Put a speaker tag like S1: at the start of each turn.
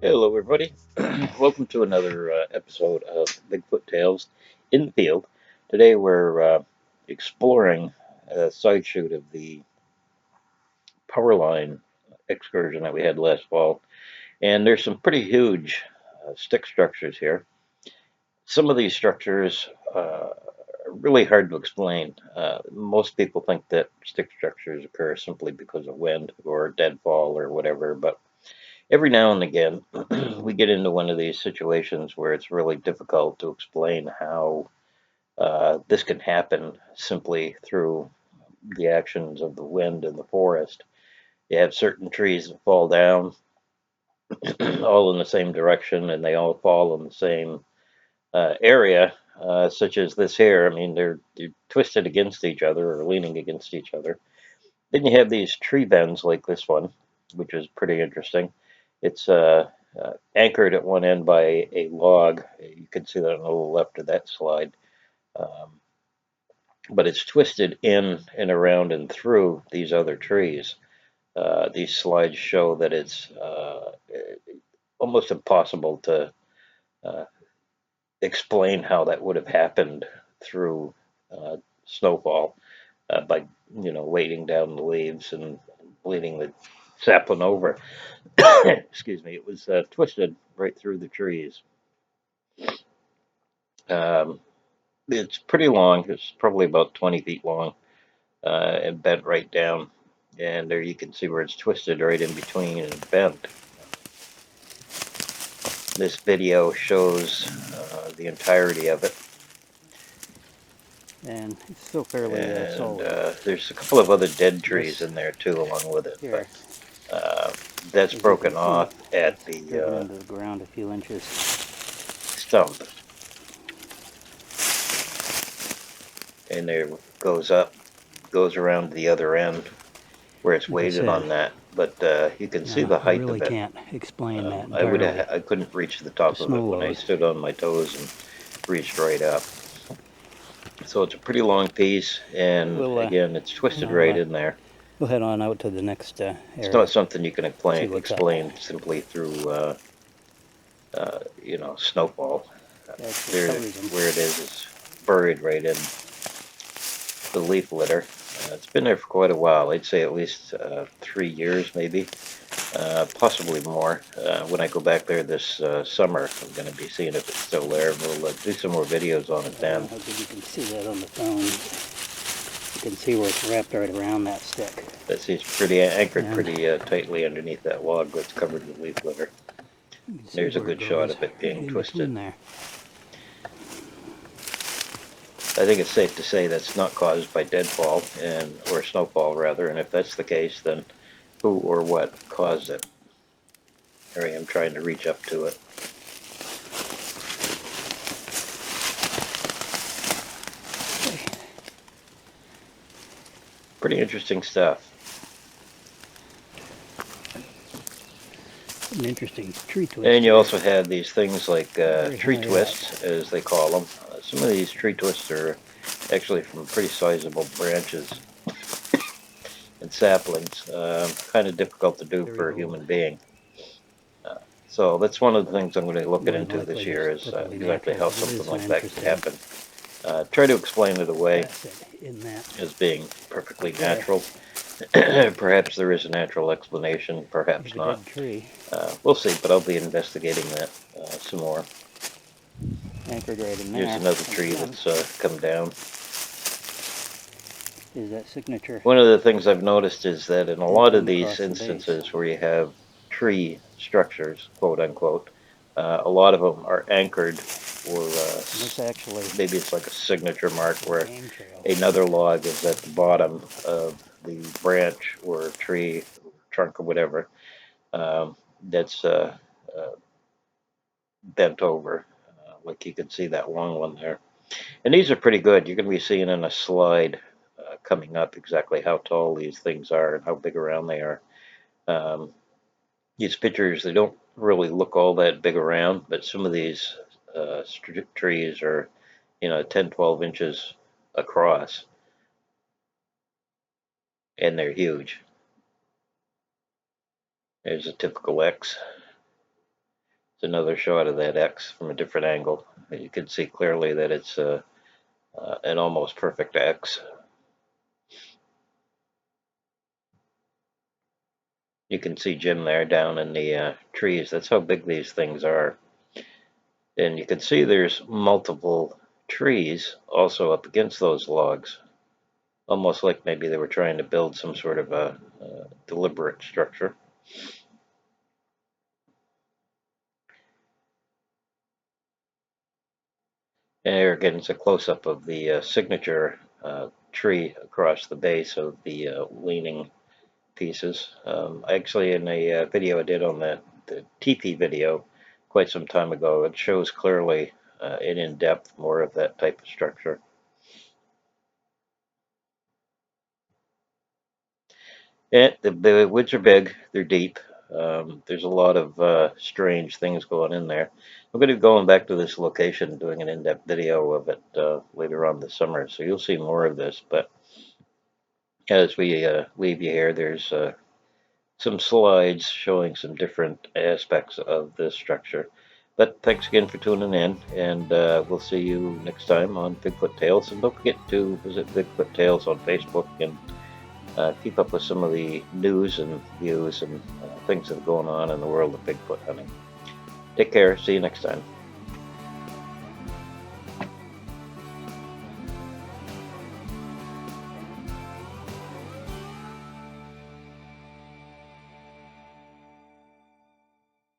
S1: Hello, everybody. Welcome to another episode of Bigfoot Tales in the Field. Today we're exploring a side shoot of the power line excursion that we had last fall. And there's some pretty huge stick structures here. Some of these structures are really hard to explain. Most people think that stick structures occur simply because of wind or deadfall or whatever, but every now and again, we get into one of these situations where it's really difficult to explain how this can happen simply through the actions of the wind in the forest. You have certain trees that fall down all in the same direction and they all fall in the same area, such as this here. I mean, they're twisted against each other or leaning against each other. Then you have these tree bends like this one, which is pretty interesting. It's anchored at one end by a log. You can see that on the left of that slide. Um, but it's twisted in and around and through these other trees. These slides show that it's almost impossible to uh, explain how that would have happened through snowfall by weighting down the leaves and bleeding the sapling over. Excuse me. It was twisted right through the trees. Um, it's pretty long. It's probably about 20 feet long and bent right down. And there you can see where it's twisted right in between and bent. This video shows the entirety of it.
S2: And it's still fairly
S1: And
S2: solid.
S1: there's a couple of other dead trees in there too, along with it.
S2: Here,
S1: But that's broken off at the
S2: driven into the ground a few inches.
S1: stump. And there goes up, goes around to the other end where it's weighted on that. But you can see the height
S2: really
S1: of it.
S2: Can't explain that entirely.
S1: I couldn't reach the top of it when I stood on my toes and reached right up. So it's a pretty long piece, and again, it's twisted right in there.
S2: We'll head on out to the next area.
S1: It's not something you can explain simply through, snowfall. There, where it is buried right in the leaf litter. It's been there for quite a while. I'd say at least 3 years, maybe, possibly more. When I go back there this summer, I'm going to be seeing if it's still there. We'll do some more videos on it then.
S2: How good you can see that on the phone. You can see where it's wrapped right around that stick.
S1: That's it's pretty anchored pretty tightly underneath that log that's covered with leaf litter. There's a good shot of it being twisted. There. I think it's safe to say that's not caused by deadfall or snowfall rather, and if that's the case, then who or what caused it? Here I am trying to reach up to it. Pretty interesting stuff.
S2: An interesting tree twist.
S1: And you also have these things like tree twists, as they call them. Some of these tree twists are actually from pretty sizable branches and saplings. Kind of difficult to do for a human being. So that's one of the things I'm going to be looking into this year is exactly how something like that could happen. Try to explain it away as being perfectly natural. Perhaps there is a natural explanation, perhaps not. We'll see, but I'll be investigating that some more.
S2: Anchored right in there.
S1: Here's another tree that's come down.
S2: Is that signature?
S1: One of the things I've noticed is that in a lot of these instances where you have tree structures, quote unquote, a lot of them are anchored or maybe it's like a signature mark where another log is at the bottom of the branch or tree, trunk or whatever, that's bent over. Like you can see that long one there. And these are pretty good. You're going to be seeing in a slide coming up exactly how tall these things are and how big around they are. These pictures, they don't really look all that big around, but some of these trees are, 10, 12 inches across. And they're huge. There's a typical X. It's another shot of that X from a different angle. You can see clearly that it's an almost perfect X. You can see Jim there down in the trees. That's how big these things are. And you can see there's multiple trees also up against those logs, almost like maybe they were trying to build some sort of a deliberate structure. And here again, it's a close-up of the signature tree across the base of the leaning pieces. Actually, in a video I did on the teepee video quite some time ago, it shows clearly and in depth more of that type of structure. And the woods are big, they're deep. There's a lot of strange things going in there. I'm going to be going back to this location, doing an in-depth video of it later on this summer, so you'll see more of this. But as we leave you here, there's some slides showing some different aspects of this structure. But thanks again for tuning in, and we'll see you next time on Bigfoot Tales. And don't forget to visit Bigfoot Tales on Facebook and keep up with some of the news and views and things that are going on in the world of Bigfoot hunting. Take care. See you next time.